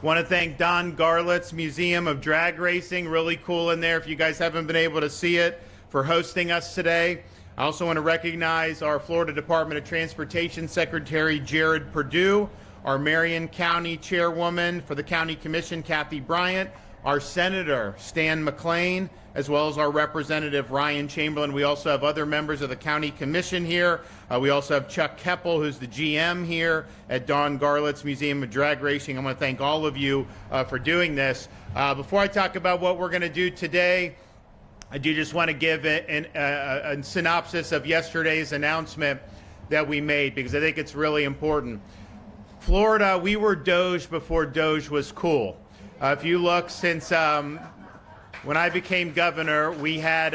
Want to thank Don Garlits Museum of Drag Racing, really cool in there if you guys haven't been able to see it, for hosting us today. I also want to recognize our Florida Department of Transportation Secretary Jared Perdue, our Marion County Chairwoman for the County Commission Kathy Bryant, our Senator Stan McClain, as well as our Representative Ryan Chamberlain. We also have other members of the County Commission here. We also have Chuck Keppel, who's the GM here at Don Garlits Museum of Drag Racing. I want to thank all of you for doing this. Before I talk about what we're going to do today, I do just want to give a synopsis of yesterday's announcement that we made, because I think it's really important. Florida, we were Doge before Doge was cool. If you look, since when I became governor, we had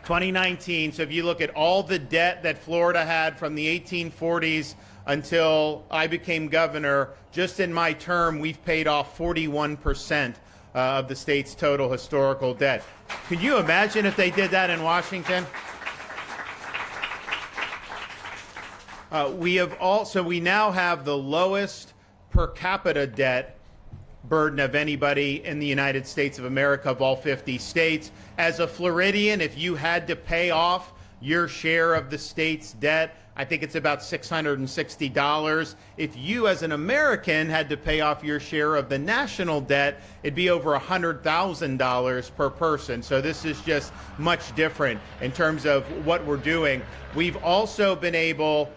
2019. So if you look at all the debt that Florida had from the 1840s until I became governor, just in my term, we've paid off 41% of the state's total historical debt. Could you imagine if they did that in Washington? We now have the lowest per capita debt burden of anybody in the United States of America, of all 50 states. As a Floridian, if you had to pay off your share of the state's debt, I think it's about $660. If you, as an American, had to pay off your share of the national debt, it'd be over $100,000 per person. So this is just much different in terms of what we're doing. We've also been able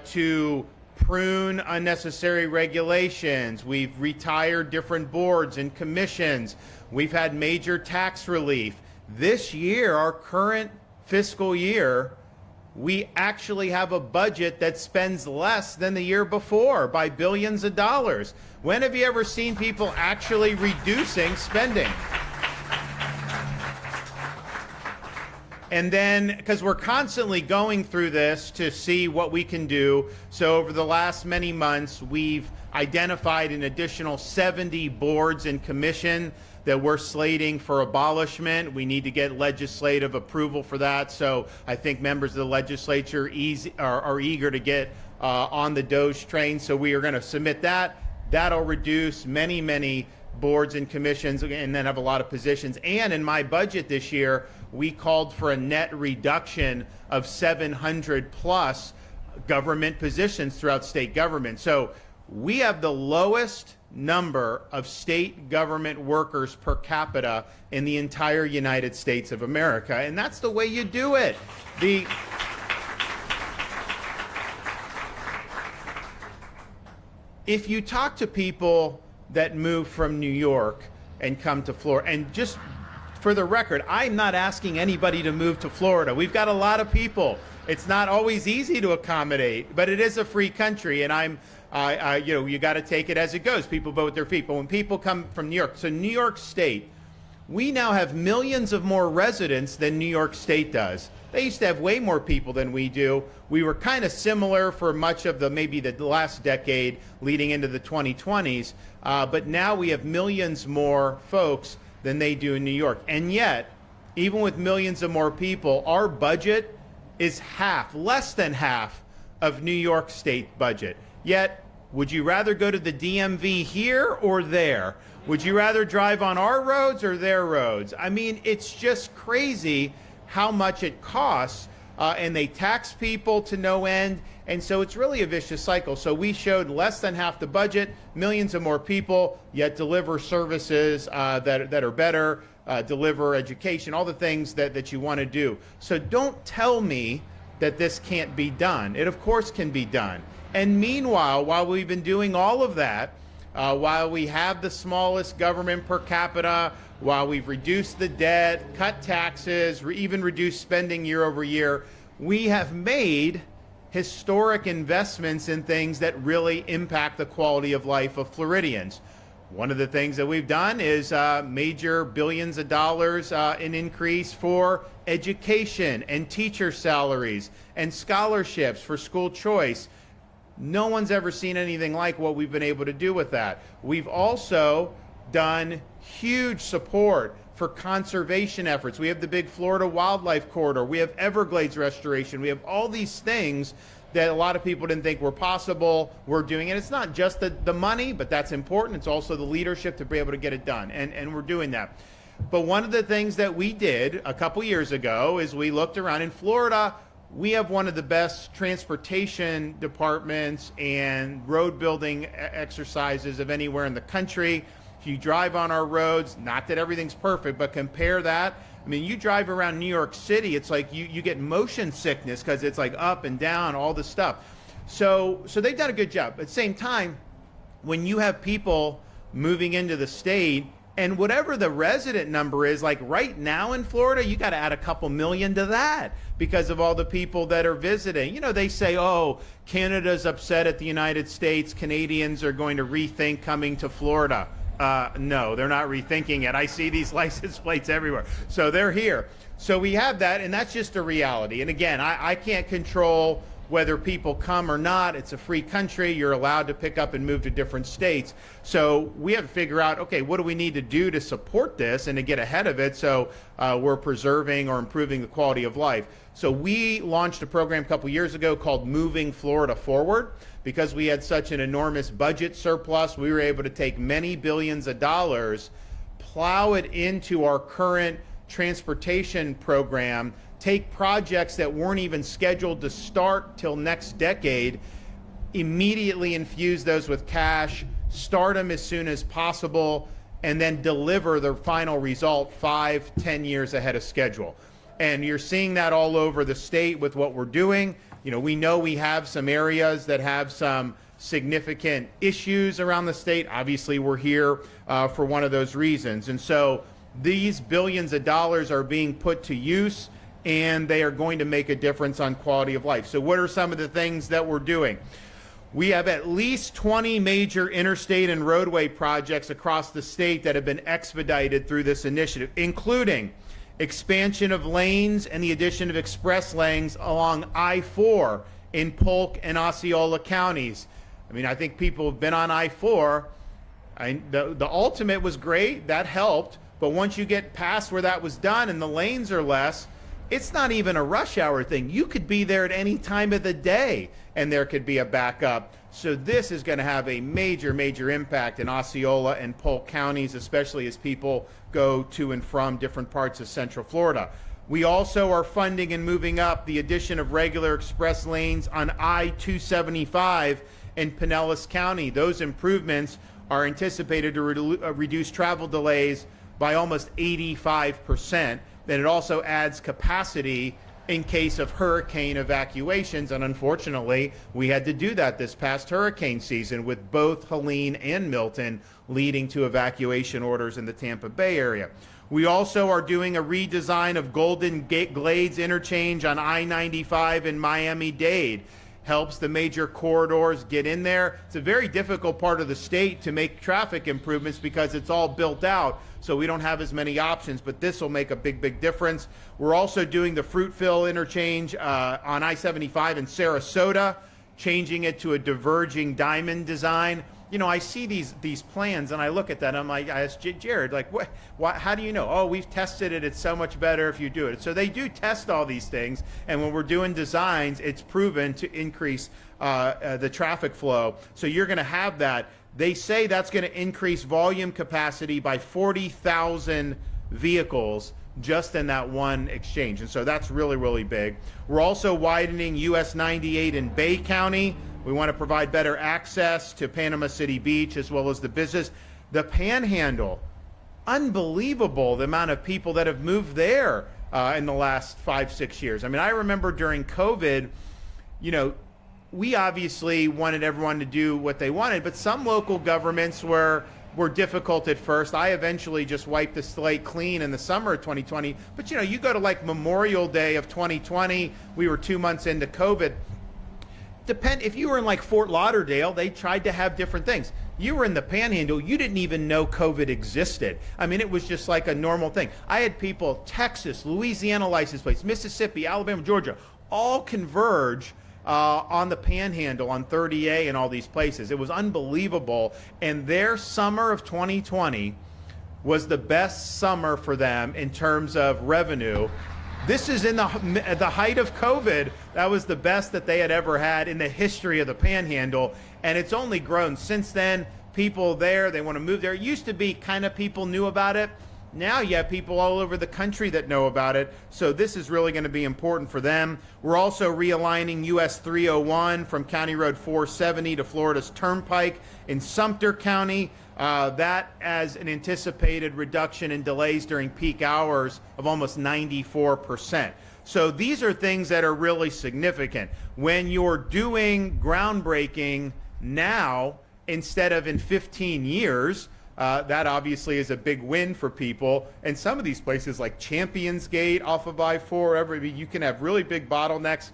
to prune unnecessary regulations. We've retired different boards and commissions. We've had major tax relief. This year, our current fiscal year, we actually have a budget that spends less than the year before by billions of dollars. When have you ever seen people actually reducing spending? And then, because we're constantly going through this to see what we can do, so over the last many months, we've identified an additional 70 boards and commission that we're slating for abolishment. We need to get legislative approval for that. So I think members of the legislature are eager to get on the Doge train. So we are going to submit that. That'll reduce many, many boards and commissions, and then have a lot of positions. And in my budget this year, we called for a net reduction of 700 plus government positions throughout state government. So we have the lowest number of state government workers per capita in the entire United States of America. And that's the way you do it. If you talk to people that move from New York and come to Florida, and just for the record, I'm not asking anybody to move to Florida. We've got a lot of people. It's not always easy to accommodate, but it is a free country, and you got to take it as it goes. People vote with their feet. But when people come from New York, so New York State, we now have millions of more residents than New York State does. They used to have way more people than we do. We were kind of similar for much of maybe the last decade leading into the 2020s, but now we have millions more folks than they do in New York. And yet, even with millions of more people, our budget is less than half of New York State budget. Yet, would you rather go to the DMV here or there? Would you rather drive on our roads or their roads? I mean, it's just crazy how much it costs, and they tax people to no end, and so it's really a vicious cycle. So we showed less than half the budget, millions of more people, yet deliver services that are better, deliver education, all the things that you want to do. So don't tell me that this can't be done. It of course can be done. And meanwhile, while we've been doing all of that, while we have the smallest government per capita, while we've reduced the debt, cut taxes, even reduced spending year over year, we have made historic investments in things that really impact the quality of life of Floridians. One of the things that we've done is major billions of dollars in increase for education and teacher salaries and scholarships for school choice. No one's ever seen anything like what we've been able to do with that. We've also done huge support for conservation efforts. We have the big Florida Wildlife Corridor. We have Everglades restoration. We have all these things that a lot of people didn't think were possible, we're doing it. It's not just the money, but that's important. It's also the leadership to be able to get it done, and we're doing that. But one of the things that we did a couple years ago is we looked around. In Florida, we have one of the best transportation departments and road building exercises of anywhere in the country. If you drive on our roads, not that everything's perfect, but compare that. I mean, you drive around New York City, it's like you get motion sickness because it's like up and down, all this stuff. So they've done a good job. At the same time, when you have people moving into the state, and whatever the resident number is, like right now in Florida, you got to add a couple million to that because of all the people that are visiting. You know, they say, oh, Canada's upset at the United States. Canadians are going to rethink coming to Florida. No, they're not rethinking it. I see these license plates everywhere. So they're here. So we have that, and that's just a reality. And again, I can't control whether people come or not. It's a free country. You're allowed to pick up and move to different states. So we have to figure out, okay, what do we need to do to support this and to get ahead of it so we're preserving or improving the quality of life. So we launched a program a couple years ago called Moving Florida Forward. Because we had such an enormous budget surplus, we were able to take many billions of dollars, plow it into our current transportation program, take projects that weren't even scheduled to start till next decade, immediately infuse those with cash, start them as soon as possible, and then deliver the final result 5-10 years ahead of schedule. And you're seeing that all over the state with what we're doing. You know we have some areas that have some significant issues around the state. Obviously, we're here for one of those reasons. And so these billions of dollars are being put to use, and they are going to make a difference on quality of life. So what are some of the things that we're doing? We have at least 20 major interstate and roadway projects across the state that have been expedited through this initiative, including expansion of lanes and the addition of express lanes along I-4 in Polk and Osceola counties. I mean, I think people have been on I-4. The ultimate was great, that helped, but once you get past where that was done and the lanes are less, it's not even a rush hour thing. You could be there at any time of the day and there could be a backup. So this is going to have a major, major impact in Osceola and Polk counties, especially as people go to and from different parts of Central Florida. We also are funding and moving up the addition of regular express lanes on I-275 in Pinellas County. Those improvements are anticipated to reduce travel delays by almost 85%. Then it also adds capacity in case of hurricane evacuations, and unfortunately, we had to do that this past hurricane season with both Helene and Milton leading to evacuation orders in the Tampa Bay area. We also are doing a redesign of Golden Glades interchange on I-95 in Miami-Dade. Helps the major corridors get in there. It's a very difficult part of the state to make traffic improvements because it's all built out, so we don't have as many options, but this will make a big, big difference. We're also doing the Fruitville interchange on I-75 in Sarasota, changing it to a diverging diamond design. You know, I see these plans and I look at that and I ask Jared, like, how do you know? Oh, we've tested it. It's so much better if you do it. So they do test all these things. And when we're doing designs, it's proven to increase the traffic flow. So you're going to have that. They say that's going to increase volume capacity by 40,000 vehicles just in that one exchange. And so that's really, really big. We're also widening US 98 in Bay County. We want to provide better access to Panama City Beach as well as the business. The Panhandle, unbelievable the amount of people that have moved there in the last 5-6 years. I mean, I remember during COVID, you know, we obviously wanted everyone to do what they wanted, but some local governments were difficult at first. I eventually just wiped the slate clean in the summer of 2020. But, you know, you go to like Memorial Day of 2020, we were 2 months into COVID. If you were in like Fort Lauderdale, they tried to have different things. You were in the Panhandle, you didn't even know COVID existed. I mean, it was just like a normal thing. I had people, Texas, Louisiana license plates, Mississippi, Alabama, Georgia, all converge on the Panhandle, on 30A and all these places. It was unbelievable. And their summer of 2020 was the best summer for them in terms of revenue. This is in the height of COVID That was the best that they had ever had in the history of the Panhandle, and it's only grown since then. People there, they want to move there. It used to be kind of people knew about it. Now you have people all over the country that know about it, so this is really going to be important for them. We're also realigning US 301 from County Road 470 to Florida's Turnpike in Sumter County. That as an anticipated reduction in delays during peak hours of almost 94%. So these are things that are really significant. When you're doing groundbreaking now instead of in 15 years, that obviously is a big win for people. And some of these places like Champions Gate off of I-4, you can have really big bottlenecks.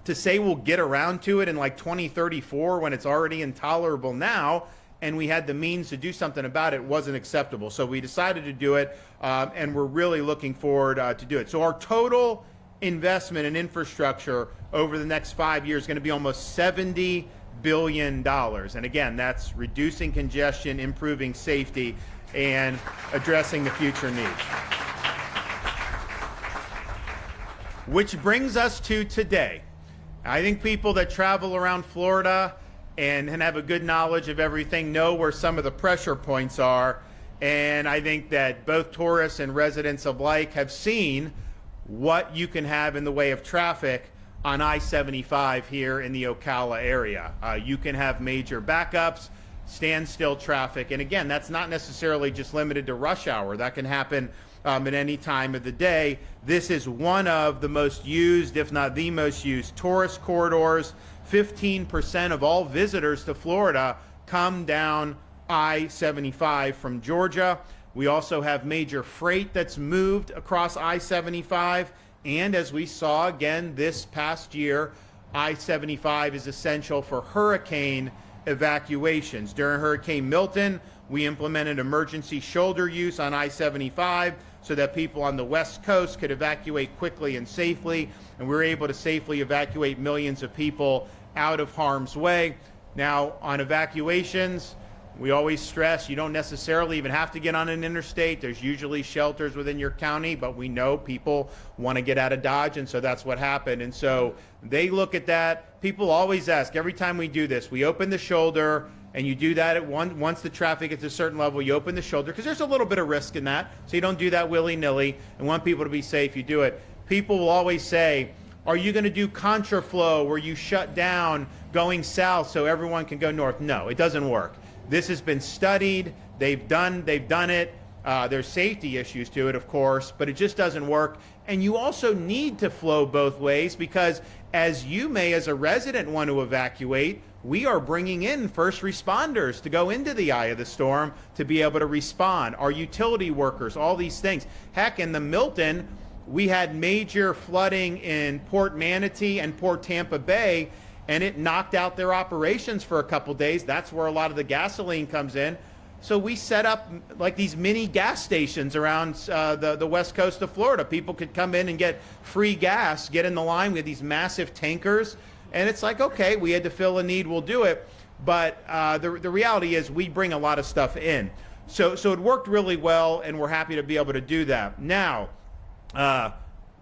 To say we'll get around to it in like 2034 when it's already intolerable now, and we had the means to do something about it, wasn't acceptable. So we decided to do it, and we're really looking forward to do it. So our total investment in infrastructure over the next 5 years is going to be almost $70 billion. And again, that's reducing congestion, improving safety, and addressing the future needs. Which brings us to today. I think people that travel around Florida and have a good knowledge of everything know where some of the pressure points are. And I think that both tourists and residents alike have seen what you can have in the way of traffic on I-75 here in the Ocala area. You can have major backups, standstill traffic, and again, that's not necessarily just limited to rush hour. That can happen at any time of the day. This is one of the most used, if not the most used, tourist corridors. 15% of all visitors to Florida come down I-75 from Georgia. We also have major freight that's moved across I-75. And as we saw again this past year, I-75 is essential for hurricane evacuations. During Hurricane Milton, we implemented emergency shoulder use on I-75 so that people on the West Coast could evacuate quickly and safely, and we were able to safely evacuate millions of people out of harm's way. Now, on evacuations, we always stress you don't necessarily even have to get on an interstate. There's usually shelters within your county, but we know people want to get out of Dodge, and so that's what happened. And so they look at that. People always ask, every time we do this, we open the shoulder, and you do that at once the traffic gets to a certain level, you open the shoulder, because there's a little bit of risk in that, so you don't do that willy-nilly, and want people to be safe, you do it. People will always say, are you going to do contraflow where you shut down going south so everyone can go north? No, it doesn't work. This has been studied. They've done it. There's safety issues to it, of course, but it just doesn't work. And you also need to flow both ways because as you may, as a resident, want to evacuate, we are bringing in first responders to go into the eye of the storm to be able to respond. Our utility workers, all these things. Heck, in the Milton, we had major flooding in Port Manatee and Port Tampa Bay, and it knocked out their operations for a couple days. That's where a lot of the gasoline comes in. So we set up like these mini gas stations around the west coast of Florida. People could come in and get free gas, get in the line with these massive tankers. And it's like, okay, we had to fill a need, we'll do it. But the reality is we bring a lot of stuff in. So it worked really well, and we're happy to be able to do that. Now,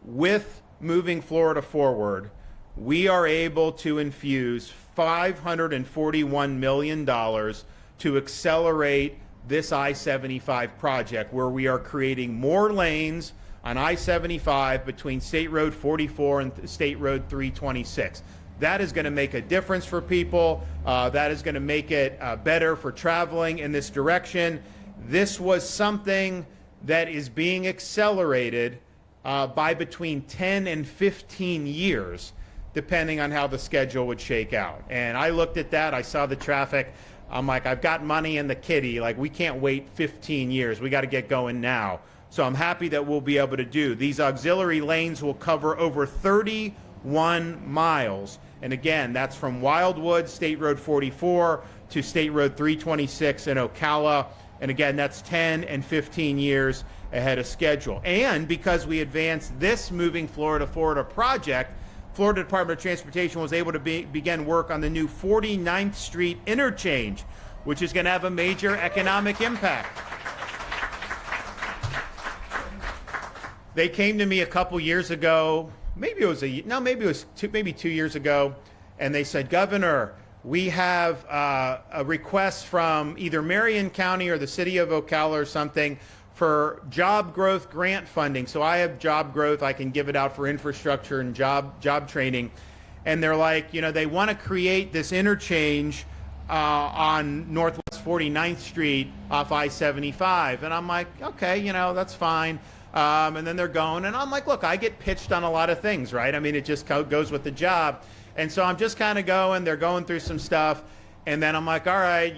with moving Florida forward, we are able to infuse $541 million to accelerate this I-75 project, where we are creating more lanes on I-75 between State Road 44 and State Road 326. That is going to make a difference for people. That is going to make it better for traveling in this direction. This was something that is being accelerated by between 10 and 15 years. Depending on how the schedule would shake out. And I looked at that, I saw the traffic, I'm like, I've got money in the kitty, like we can't wait 15 years, we gotta get going now. So I'm happy that we'll be able to do. These auxiliary lanes will cover over 31 miles. And again, that's from Wildwood, State Road 44 to State Road 326 in Ocala. And again, that's 10 and 15 years ahead of schedule. And because we advanced this Moving Florida Forward project, Florida Department of Transportation was able to begin work on the new 49th Street interchange, which is going to have a major economic impact. They came to me a couple years ago maybe it was maybe it was maybe 2 years ago, and they said, Governor, we have a request from either Marion County or the city of Ocala or something for job growth grant funding. So I have job growth, I can give it out for infrastructure and job training. And they're like, they want to create this interchange on Northwest 49th Street off I-75. And I'm like, okay, that's fine. And then they're going, and I'm like, look, I get pitched on a lot of things, right? I mean, it just goes with the job. And so I'm just kind of going, they're going through some stuff. And then I'm like, all right,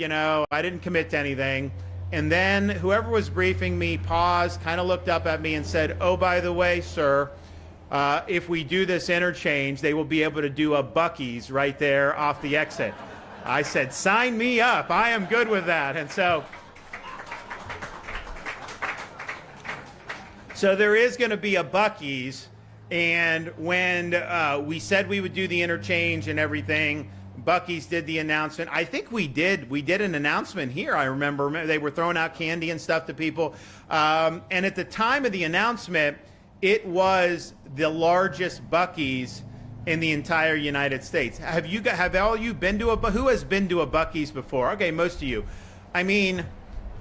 I didn't commit to anything. And then whoever was briefing me paused, kind of looked up at me and said, oh, by the way, sir, if we do this interchange, they will be able to do a Buc-ee's right there off the exit. I said, sign me up. I am good with that. And so there is going to be a Buc-ee's. And when we said we would do the interchange and everything, Buc-ee's did the announcement. I think we did an announcement here. I remember they were throwing out candy and stuff to people. And at the time of the announcement, it was the largest Buc-ee's in the entire United States. Have all you been to who has been to a Buc-ee's before? Okay, most of you. I mean,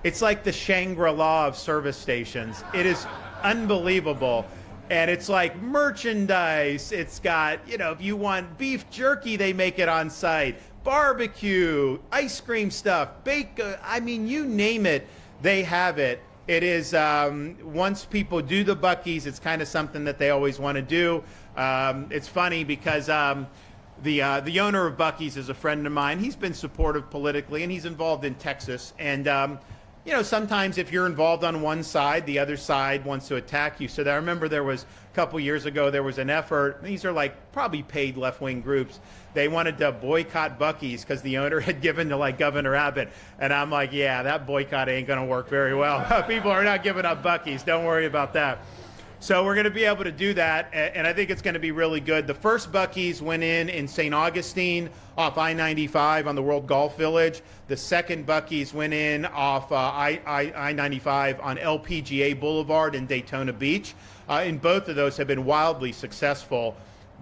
it's like the Shangri-La of service stations. It is unbelievable. And it's like merchandise. It's got, if you want beef jerky, they make it on site. Barbecue, ice cream stuff, bacon. I mean, you name it, they have it. It is, once people do the Buc-ee's, it's kind of something that they always want to do. It's funny because the owner of Buc-ee's is a friend of mine. He's been supportive politically, and he's involved in Texas. And sometimes if you're involved on one side, the other side wants to attack you. So I remember there was a couple years ago, there was an effort. These are like probably paid left-wing groups. They wanted to boycott Buc-ee's because the owner had given to like Governor Abbott. And I'm like, yeah, that boycott ain't going to work very well. People are not giving up Buc-ee's. Don't worry about that. So we're going to be able to do that, and I think it's going to be really good. The first Buc-ee's went in St. Augustine off I-95 on the World Golf Village. The second Buc-ee's went in off I-95 on LPGA Boulevard in Daytona Beach. And both of those have been wildly successful.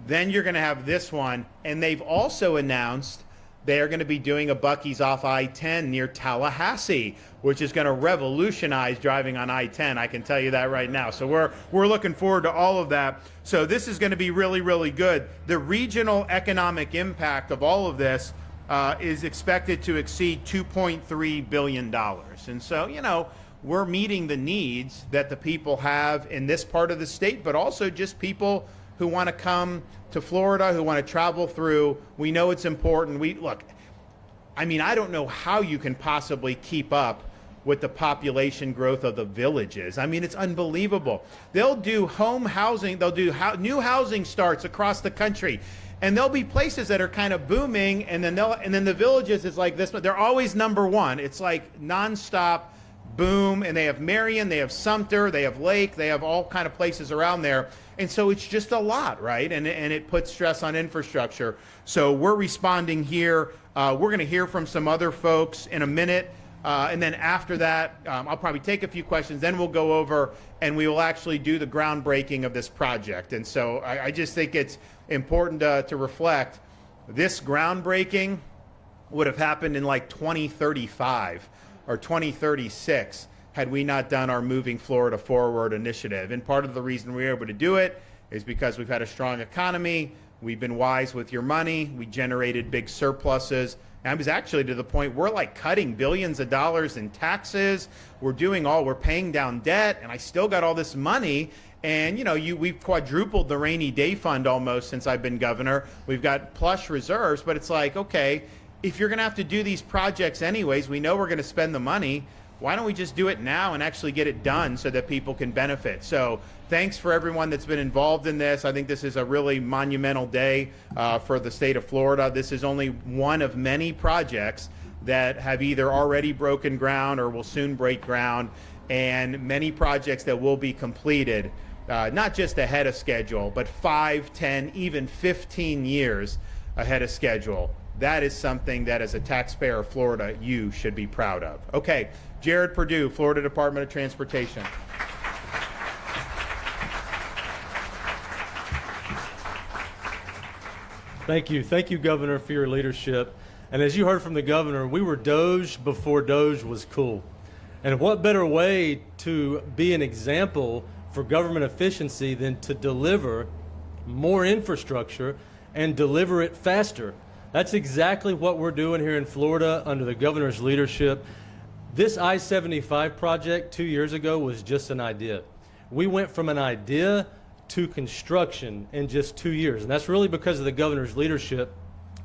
Then you're going to have this one, and they've also announced they are going to be doing a Buc-ee's off I-10 near Tallahassee, which is going to revolutionize driving on I-10. I can tell you that right now. So we're looking forward to all of that. So this is going to be really, really good. The regional economic impact of all of this is expected to exceed $2.3 billion. And so, we're meeting the needs that the people have in this part of the state, but also just people who want to come to Florida, who want to travel through. We know it's important. I don't know how you can possibly keep up with the population growth of the villages. I mean, it's unbelievable. They'll do home housing, they'll do new housing starts across the country. And there'll be places that are kind of booming, and then the villages is like this, but they're always number one. It's like nonstop boom, and they have Marion, they have Sumter, they have Lake, they have all kind of places around there. And so it's just a lot, right? And it puts stress on infrastructure. So we're responding here. We're going to hear from some other folks in a minute. And then after that, I'll probably take a few questions. Then we'll go over and we will actually do the groundbreaking of this project. And so I just think it's important to reflect. This groundbreaking would have happened in like 2035 or 2036. Had we not done our Moving Florida Forward initiative. And part of the reason we were able to do it is because we've had a strong economy, we've been wise with your money, we generated big surpluses. And I was actually to the point we're like cutting billions of dollars in taxes, we're paying down debt, and I still got all this money. And we've quadrupled the rainy day fund almost since I've been governor. We've got plush reserves, but it's like, okay, if you're gonna have to do these projects anyways, we know we're gonna spend the money, why don't we just do it now and actually get it done so that people can benefit? So thanks for everyone that's been involved in this. I think this is a really monumental day for the state of Florida. This is only one of many projects that have either already broken ground or will soon break ground, and many projects that will be completed, not just ahead of schedule, but 5, 10, even 15 years ahead of schedule. That is something that as a taxpayer of Florida, you should be proud of. Okay, Jared Perdue, Florida Department of Transportation. Thank you. Thank you, Governor, for your leadership. And as you heard from the governor, we were Doge before Doge was cool. And what better way to be an example for government efficiency than to deliver more infrastructure and deliver it faster? That's exactly what we're doing here in Florida under the governor's leadership. This I-75 project 2 years ago was just an idea. We went from an idea to construction in just 2 years. And that's really because of the governor's leadership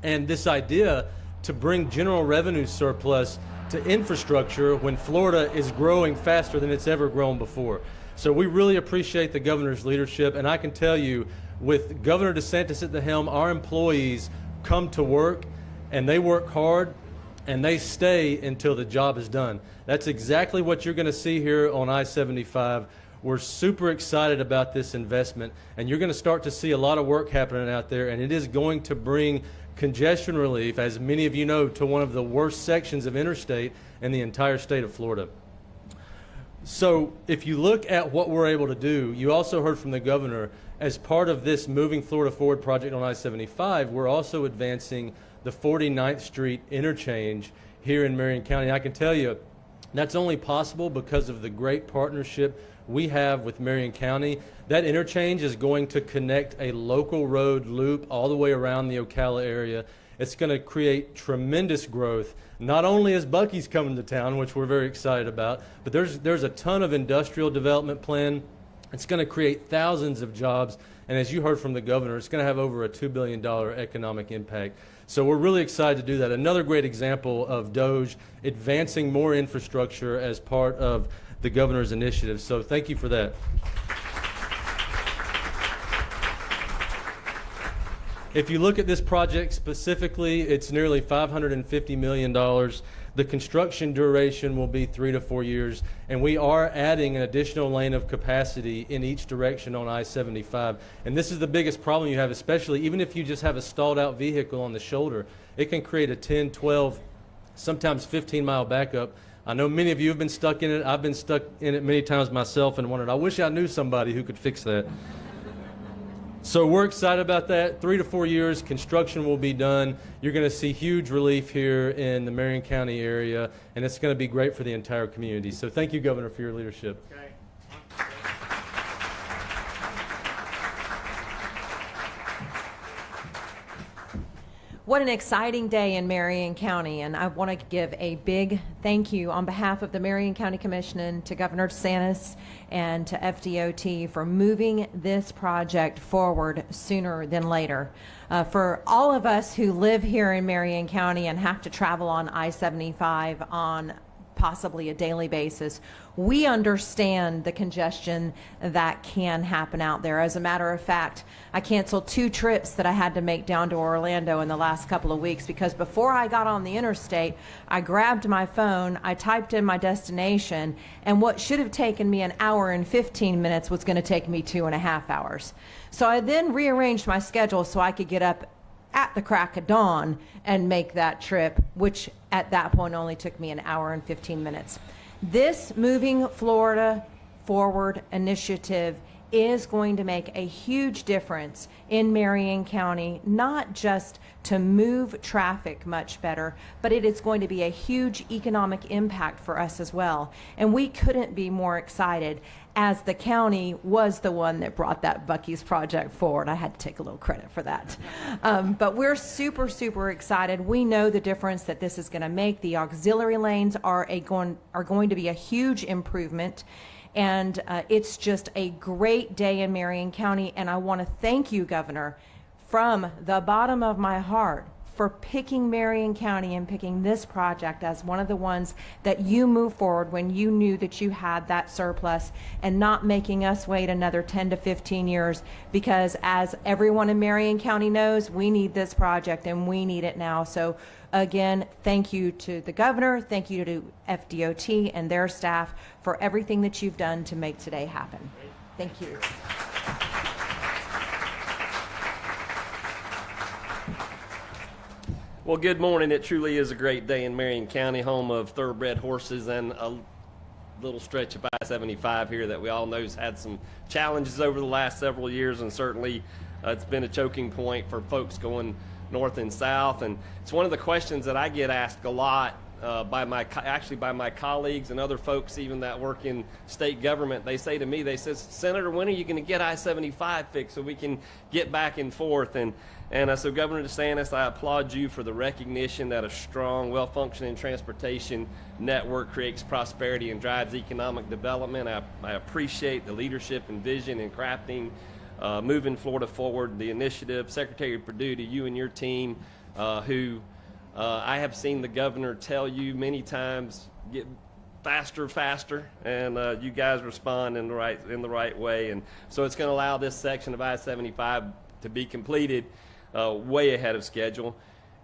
and this idea to bring general revenue surplus to infrastructure when Florida is growing faster than it's ever grown before. So we really appreciate the governor's leadership, and I can tell you, with Governor DeSantis at the helm, our employees come to work and they work hard and they stay until the job is done. That's exactly what you're going to see here on I-75. We're super excited about this investment, and you're going to start to see a lot of work happening out there, and it is going to bring congestion relief, as many of you know, to one of the worst sections of interstate in the entire state of Florida. So if you look at what we're able to do, you also heard from the governor, as part of this Moving Florida Forward project on I-75, we're also advancing the 49th Street interchange here in Marion County. I can tell you that's only possible because of the great partnership we have with Marion County. That interchange is going to connect a local road loop all the way around the Ocala area. It's going to create tremendous growth, not only as Buc-ee's coming to town, which we're very excited about, but there's a ton of industrial development plan. It's going to create thousands of jobs, and as you heard from the governor, it's going to have over a $2 billion economic impact. So we're really excited to do that. Another great example of DOGE advancing more infrastructure as part of the governor's initiative. So thank you for that. If you look at this project specifically, it's nearly $550 million. The construction duration will be 3 to 4 years, and we are adding an additional lane of capacity in each direction on I-75. And this is the biggest problem you have, especially even if you just have a stalled out vehicle on the shoulder. It can create a 10, 12, sometimes 15-mile backup. I know many of you have been stuck in it. I've been stuck in it many times myself and wondered, I wish I knew somebody who could fix that. So we're excited about that. 3 to 4 years, construction will be done. You're going to see huge relief here in the Marion County area, and it's going to be great for the entire community. So thank you, Governor, for your leadership. Okay. What an exciting day in Marion County, and I want to give a big thank you on behalf of the Marion County Commission to Governor DeSantis and to FDOT for moving this project forward sooner than later. For all of us who live here in Marion County and have to travel on I-75 on possibly a daily basis, we understand the congestion that can happen out there. As a matter of fact, I canceled 2 trips that I had to make down to Orlando in the last couple of weeks because before I got on the interstate, I grabbed my phone, I typed in my destination, and what should have taken me an hour and 15 minutes was going to take me 2.5 hours. So I then rearranged my schedule so I could get up at the crack of dawn and make that trip, which at that point only took me an hour and 15 minutes. This Moving Florida Forward initiative is going to make a huge difference in Marion County, not just to move traffic much better, but it is going to be a huge economic impact for us as well. And we couldn't be more excited, as the county was the one that brought that Buc-ee's project forward. I had to take a little credit for that. But we're super, super excited. We know the difference that this is going to make. The auxiliary lanes are going to be a huge improvement. And it's just a great day in Marion County. And I want to thank you, Governor, from the bottom of my heart for picking Marion County and picking this project as one of the ones that you move forward when you knew that you had that surplus, and not making us wait another 10 to 15 years, because as everyone in Marion County knows, we need this project and we need it now. So again, thank you to the governor, thank you to FDOT and their staff for everything that you've done to make today happen. Thank you. Well, good morning. It truly is a great day in Marion County, home of thoroughbred horses and a little stretch of I-75 here that we all know has had some challenges over the last several years, and certainly It's been a choking point for folks going north and south, and it's one of the questions that I get asked a lot by my colleagues and other folks even that work in state government. They say to me, they says, Senator, when are you going to get I-75 fixed so we can get back and forth? And so Governor DeSantis, I applaud you for the recognition that a strong, well-functioning transportation network creates prosperity and drives economic development. I appreciate the leadership and vision in crafting moving Florida forward, the initiative. Secretary Perdue, to you and your team, who I have seen the governor tell you many times, get faster, and you guys respond in the right way. And so it's going to allow this section of I-75 to be completed way ahead of schedule.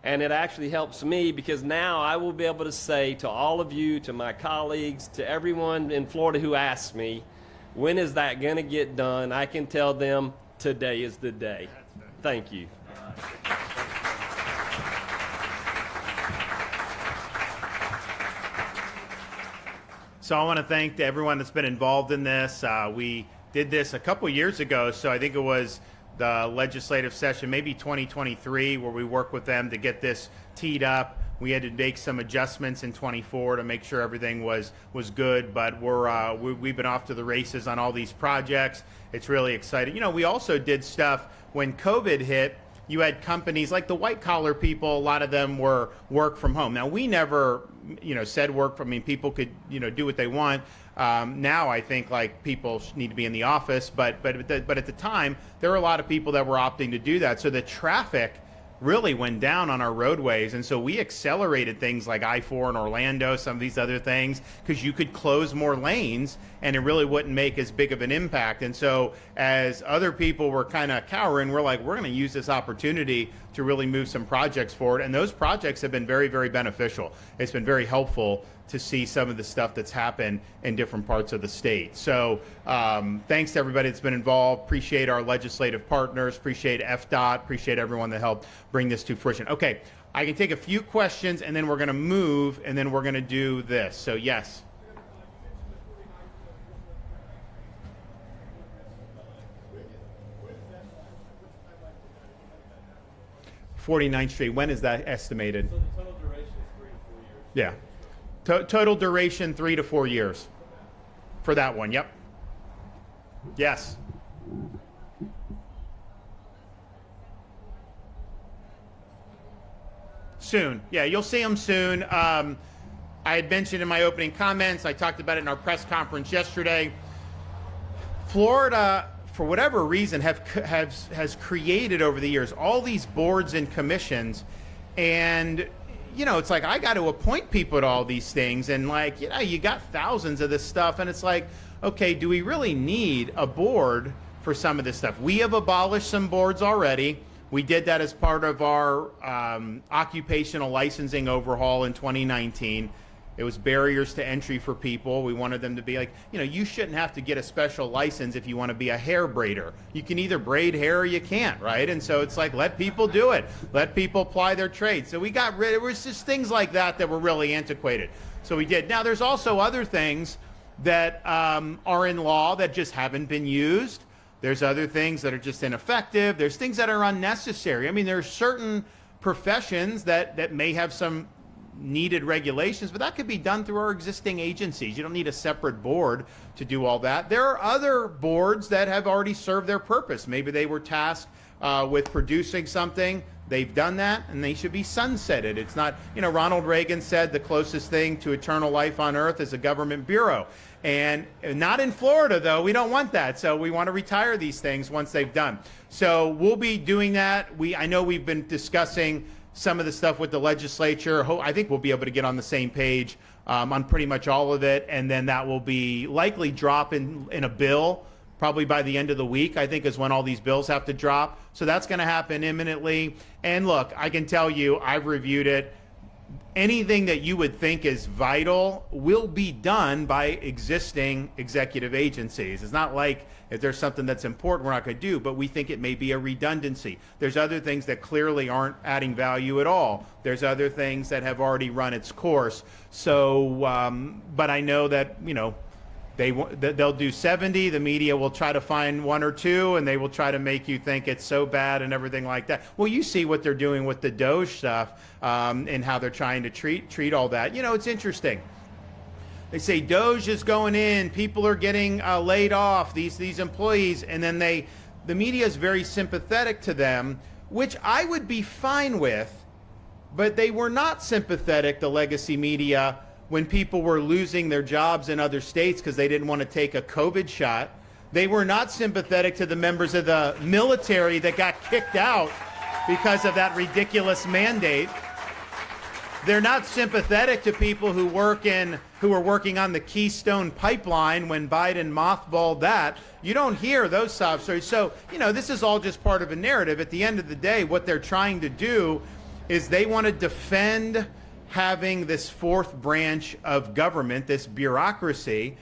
And it actually helps me because now I will be able to say to all of you, to my colleagues, to everyone in Florida who asks me, when is that going to get done? I can tell them today is the day. Thank you. So I want to thank everyone that's been involved in this. We did this a couple years ago, so I think it was the legislative session, maybe 2023, where we worked with them to get this teed up. We had to make some adjustments in 24 to make sure everything was good, but we've been off to the races on all these projects. It's really exciting. You know, we also did stuff when COVID hit. You had companies like the white collar people, a lot of them were work from home. Now, we never, said work from, people could, do what they want. Now I think like people need to be in the office, but at the time, there were a lot of people that were opting to do that. So the traffic really went down on our roadways, and so we accelerated things like I-4 in Orlando, some of these other things, because you could close more lanes and it really wouldn't make as big of an impact. And so as other people were kind of cowering, we're like, we're going to use this opportunity to really move some projects forward, and those projects have been very, very beneficial. It's been very helpful to see some of the stuff that's happened in different parts of the state. So thanks to everybody that's been involved. Appreciate our legislative partners, appreciate FDOT, appreciate everyone that helped bring this to fruition. Okay, I can take a few questions and then we're gonna move and then we're gonna do this. So yes. 49th Street, when is that estimated? So the total duration is 3 to 4 years. Yeah. Total duration 3 to 4 years for that one. Yep. Yes. Soon. Yeah, you'll see them soon. I had mentioned in my opening comments, I talked about it in our press conference yesterday. Florida, for whatever reason, has created over the years all these boards and commissions, and it's like I got to appoint people to all these things, and you got thousands of this stuff, and it's like, okay, do we really need a board for some of this stuff? We have abolished some boards already. We did that as part of our occupational licensing overhaul in 2019. It was barriers to entry for people. We wanted them to be like, you shouldn't have to get a special license if you want to be a hair braider. You can either braid hair or you can't, right? And so it's like, let people do it. Let people apply their trade. So we got rid, it was just things like that that were really antiquated. So we did. Now there's also other things that are in law that just haven't been used. There's other things that are just ineffective. There's things that are unnecessary. I mean, there's certain professions that may have some needed regulations, but that could be done through our existing agencies. You don't need a separate board to do all that. There are other boards that have already served their purpose. Maybe they were tasked with producing something. They've done that, and they should be sunsetted. It's not, Ronald Reagan said the closest thing to eternal life on earth is a government bureau. And not in Florida, though. We don't want that. So we want to retire these things once they've done. So we'll be doing that. I know we've been discussing some of the stuff with the legislature. I think we'll be able to get on the same page on pretty much all of it, and then that will be likely drop in a bill probably by the end of the week, I think, is when all these bills have to drop. So that's going to happen imminently. And look, I can tell you, I've reviewed it. Anything that you would think is vital will be done by existing executive agencies. It's not like if there's something that's important we're not going to do, but we think it may be a redundancy. There's other things that clearly aren't adding value at all. There's other things that have already run its course. So, but I know that, They'll do 70. The media will try to find one or two, and they will try to make you think it's so bad and everything like that. Well, you see what they're doing with the Doge stuff and how they're trying to treat all that. You know, it's interesting. They say Doge is going in, people are getting laid off, these employees, and then the media is very sympathetic to them, which I would be fine with, but they were not sympathetic, the legacy media, when people were losing their jobs in other states because they didn't want to take a COVID shot. They were not sympathetic to the members of the military that got kicked out because of that ridiculous mandate. They're not sympathetic to people who were working on the Keystone Pipeline when Biden mothballed that. You don't hear those sob stories. So, you know, this is all just part of a narrative. At the end of the day, what they're trying to do is they want to defend having this fourth branch of government, this bureaucracy,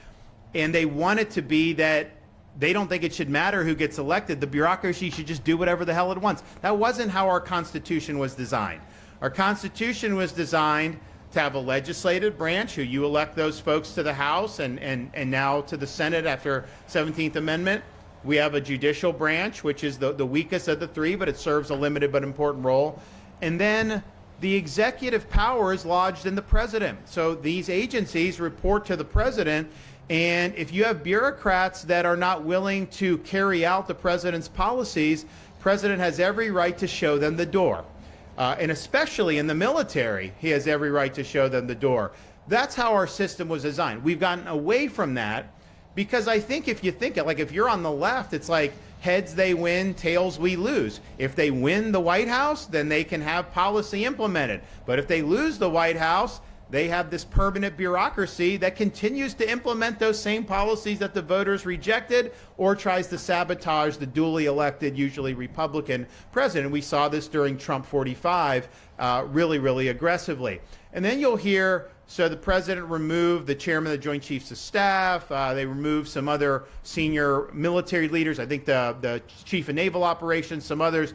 and they want it to be that they don't think it should matter who gets elected. The bureaucracy should just do whatever the hell it wants. That wasn't how our Constitution was designed. Our Constitution was designed to have a legislative branch who you elect those folks to the House and now to the Senate after 17th Amendment. We have a judicial branch, which is the weakest of the three, but it serves a limited but important role. And then the executive power is lodged in the president. So these agencies report to the president, and if you have bureaucrats that are not willing to carry out the president's policies, the president has every right to show them the door. And especially in the military, he has every right to show them the door. That's how our system was designed. We've gotten away from that because I think if you think it, like if you're on the left, it's like heads they win, tails we lose. If they win the White House, then they can have policy implemented. But if they lose the White House, they have this permanent bureaucracy that continues to implement those same policies that the voters rejected or tries to sabotage the duly elected, usually Republican president. We saw this during Trump 45 really, really aggressively. And then you'll hear, so the president removed the chairman of the Joint Chiefs of Staff. They removed some other senior military leaders. I think the chief of naval operations, some others.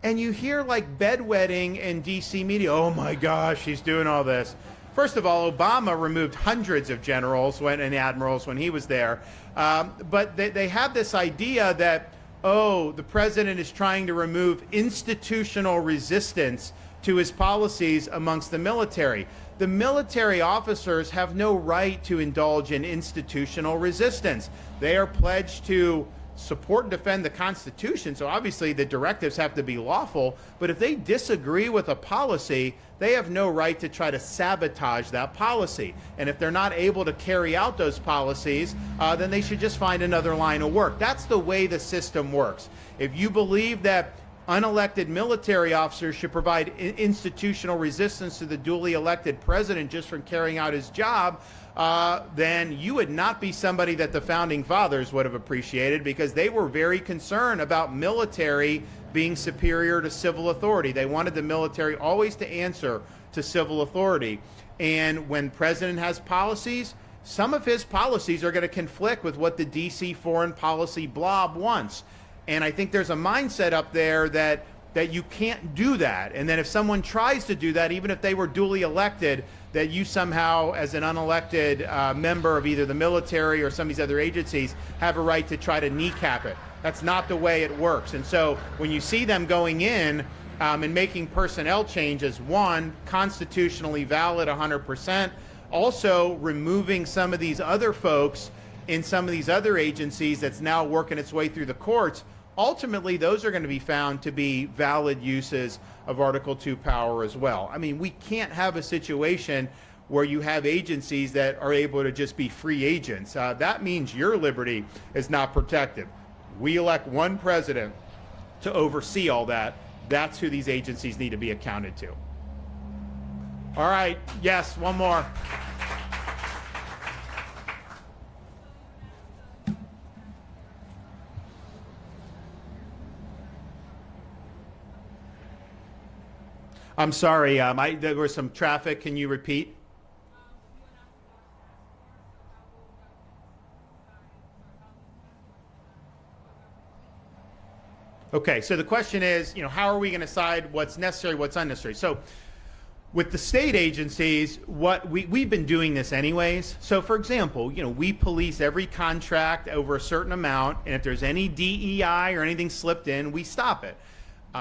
And you hear like bedwetting in DC media. Oh my gosh, he's doing all this. First of all, Obama removed hundreds of generals and admirals when he was there. But they have this idea that, oh, the president is trying to remove institutional resistance to his policies amongst the military. The military officers have no right to indulge in institutional resistance. They are pledged to support and defend the Constitution, so obviously the directives have to be lawful, but if they disagree with a policy, they have no right to try to sabotage that policy. And if they're not able to carry out those policies, then they should just find another line of work. That's the way the system works. If you believe that unelected military officers should provide institutional resistance to the duly elected president just from carrying out his job, then you would not be somebody that the founding fathers would have appreciated, because they were very concerned about military being superior to civil authority. They wanted the military always to answer to civil authority. And when president has policies, some of his policies are going to conflict with what the DC foreign policy blob wants. And I think there's a mindset up there that you can't do that. And then if someone tries to do that, even if they were duly elected, that you somehow, as an unelected member of either the military or some of these other agencies, have a right to try to kneecap it. That's not the way it works. And so when you see them going in and making personnel changes, one, constitutionally valid 100%, also removing some of these other folks in some of these other agencies that's now working its way through the courts, ultimately those are going to be found to be valid uses of Article 2 power as well. I mean, we can't have a situation where you have agencies that are able to just be free agents. That means your liberty is not protected. We elect one president to oversee all that. That's who these agencies need to be accounted to. All right, yes, one more. I'm sorry, there was some traffic. Can you repeat? Okay, so the question is, how are we going to decide what's necessary, what's unnecessary? So With the state agencies, what we've been doing this anyways. So for example, we police every contract over a certain amount, and if there's any DEI or anything slipped in, we stop it.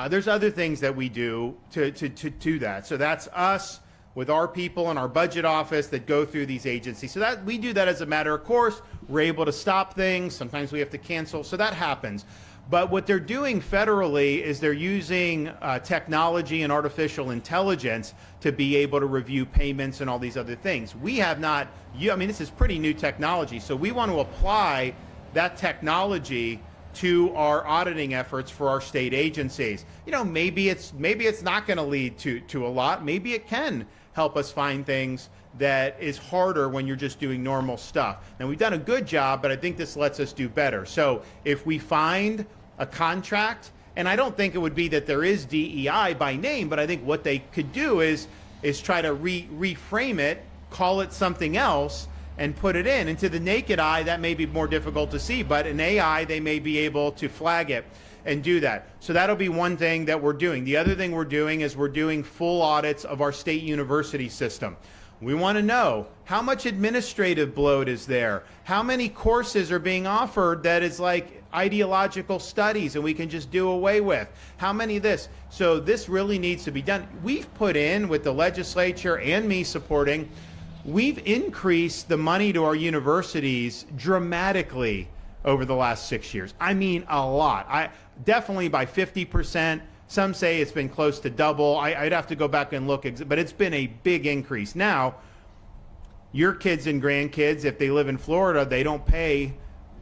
There's other things that we do to do that. So that's us with our people in our budget office that go through these agencies. So that we do that as a matter of course. We're able to stop things. Sometimes we have to cancel. So that happens. But what they're doing federally is they're using technology and artificial intelligence to be able to review payments and all these other things. We have not, this is pretty new technology, so we want to apply that technology to our auditing efforts for our state agencies. Maybe it's not going to lead to a lot. Maybe it can help us find things that is harder when you're just doing normal stuff. Now, we've done a good job, but I think this lets us do better. So if we find a contract, and I don't think it would be that there is DEI by name, but I think what they could do is try to reframe it, call it something else, and put it in. And to the naked eye, that may be more difficult to see, but in AI, they may be able to flag it and do that. So that'll be one thing that we're doing. The other thing we're doing is we're doing full audits of our state university system. We want to know how much administrative bloat is there, how many courses are being offered that is like ideological studies and we can just do away with, how many of this. So this really needs to be done. We've put in, with the legislature and me supporting, we've increased the money to our universities dramatically over the last 6 years. I mean, a lot. Definitely by 50%. Some say it's been close to double. I'd have to go back and look, but it's been a big increase. Now, your kids and grandkids, if they live in Florida, they pay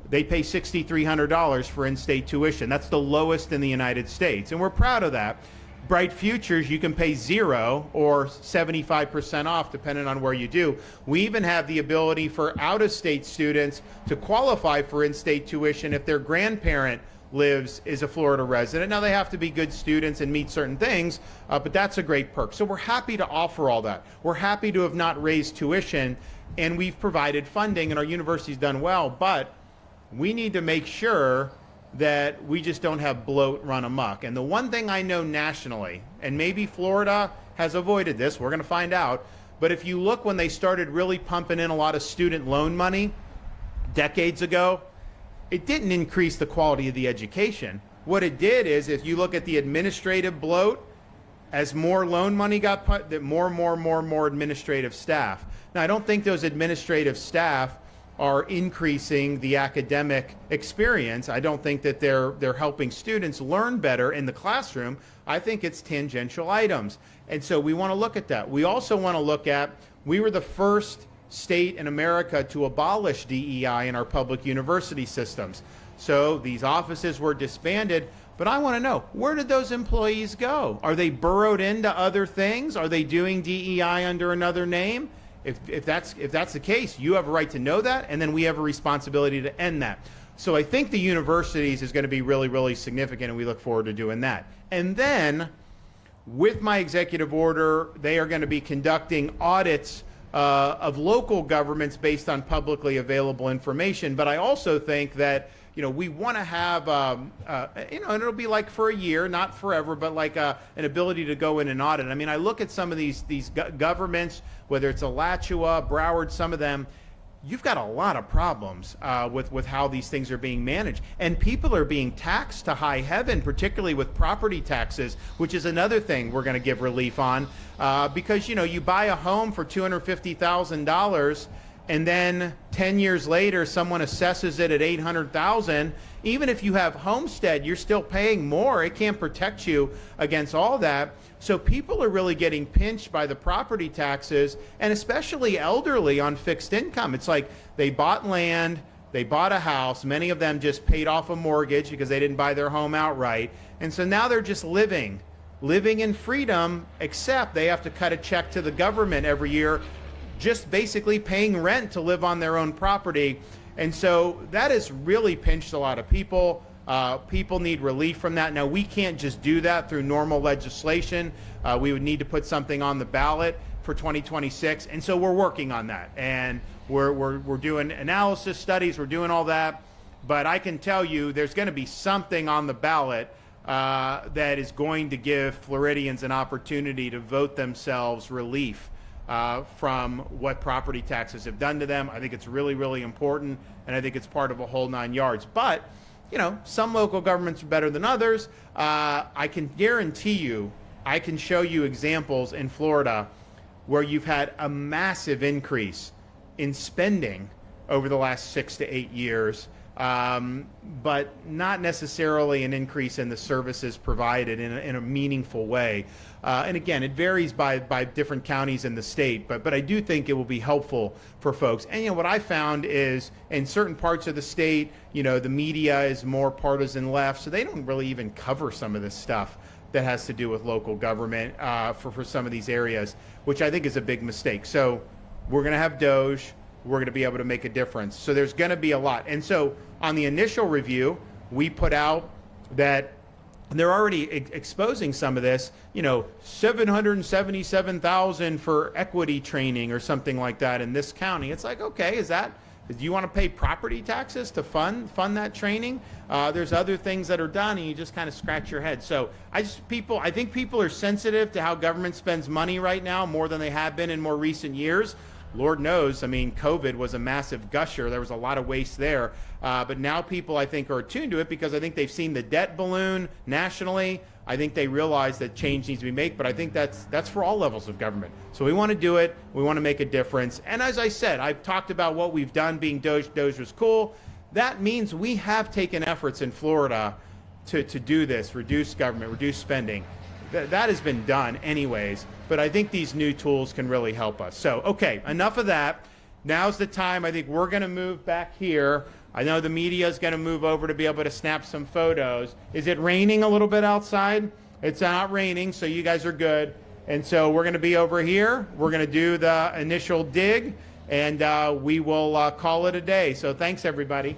$6,300 for in-state tuition. That's the lowest in the United States, and we're proud of that. Bright Futures, you can pay 0 or 75% off, depending on where you do. We even have the ability for out-of-state students to qualify for in-state tuition if their grandparent is a Florida resident. Now, they have to be good students and meet certain things, but that's a great perk. So we're happy to offer all that. We're happy to have not raised tuition, and we've provided funding, and our university's done well, but we need to make sure that we just don't have bloat run amok. And the one thing I know nationally, and maybe Florida has avoided this, we're going to find out, but if you look when they started really pumping in a lot of student loan money decades ago, it didn't increase the quality of the education. What it did is, if you look at the administrative bloat, as more loan money got put, that more administrative staff. Now, I don't think those administrative staff are increasing the academic experience. I don't think that they're helping students learn better in the classroom. I think it's tangential items. And so we want to look at that. We also want to look at, we were the first state in America to abolish DEI in our public university systems. So these offices were disbanded, but I want to know, where did those employees go? Are they burrowed into other things? Are they doing DEI under another name? If that's the case, you have a right to know that, and then we have a responsibility to end that. So I think the universities is going to be really, really significant, and we look forward to doing that. And then, with my executive order, they are going to be conducting audits of local governments based on publicly available information. But I also think that we want to have, and it'll be like for a year, not forever, but like an ability to go in and audit. I mean, I look at some of these governments, whether it's Alachua, Broward, some of them, you've got a lot of problems with how these things are being managed. And people are being taxed to high heaven, particularly with property taxes, which is another thing we're going to give relief on. Because, you buy a home for $250,000, and then 10 years later, someone assesses it at $800,000. Even if you have homestead, you're still paying more. It can't protect you against all that. So people are really getting pinched by the property taxes, and especially elderly on fixed income. It's like they bought land, they bought a house. Many of them just paid off a mortgage because they didn't buy their home outright. And so now they're just living in freedom, except they have to cut a check to the government every year, just basically paying rent to live on their own property. And so that has really pinched a lot of people. People need relief from that. Now, we can't just do that through normal legislation. We would need to put something on the ballot for 2026. And so we're working on that. And we're doing analysis studies. We're doing all that. But I can tell you there's going to be something on the ballot that is going to give Floridians an opportunity to vote themselves relief from what property taxes have done to them. I think it's really, really important, and I think it's part of a whole 9 yards. But, you know, some local governments are better than others. I can guarantee you, I can show you examples in Florida where you've had a massive increase in spending over the last 6 to 8 years, but not necessarily an increase in the services provided in a meaningful way. And again, it varies by different counties in the state, but I do think it will be helpful for folks. And you know, what I found is in certain parts of the state, you know, the media is more partisan left, so they don't really even cover some of this stuff that has to do with local government for some of these areas, which I think is a big mistake. So we're going to have Doge. We're going to be able to make a difference. So there's going to be a lot. And so on the initial review, we put out that they're already exposing some of this, you know, $777,000 for equity training or something like that in this county. It's like, okay, do you want to pay property taxes to fund that training? There's other things that are done, and you just kind of scratch your head. So I think people are sensitive to how government spends money right now more than they have been in more recent years. Lord knows, I mean, COVID was a massive gusher. There was a lot of waste there. But now people, I think, are attuned to it because I think they've seen the debt balloon nationally. I think they realize that change needs to be made. But I think that's for all levels of government. So we want to do it. We want to make a difference. And as I said, I've talked about what we've done being Doge. Doge was cool. That means we have taken efforts in Florida to do this, reduce government, reduce spending. That has been done anyways, but I think these new tools can really help us. So, okay, enough of that. Now's the time. I think we're going to move back here. I know the media is going to move over to be able to snap some photos. Is it raining a little bit outside? It's not raining, so you guys are good. And so we're going to be over here. We're going to do the initial dig, and we will call it a day. So thanks, everybody.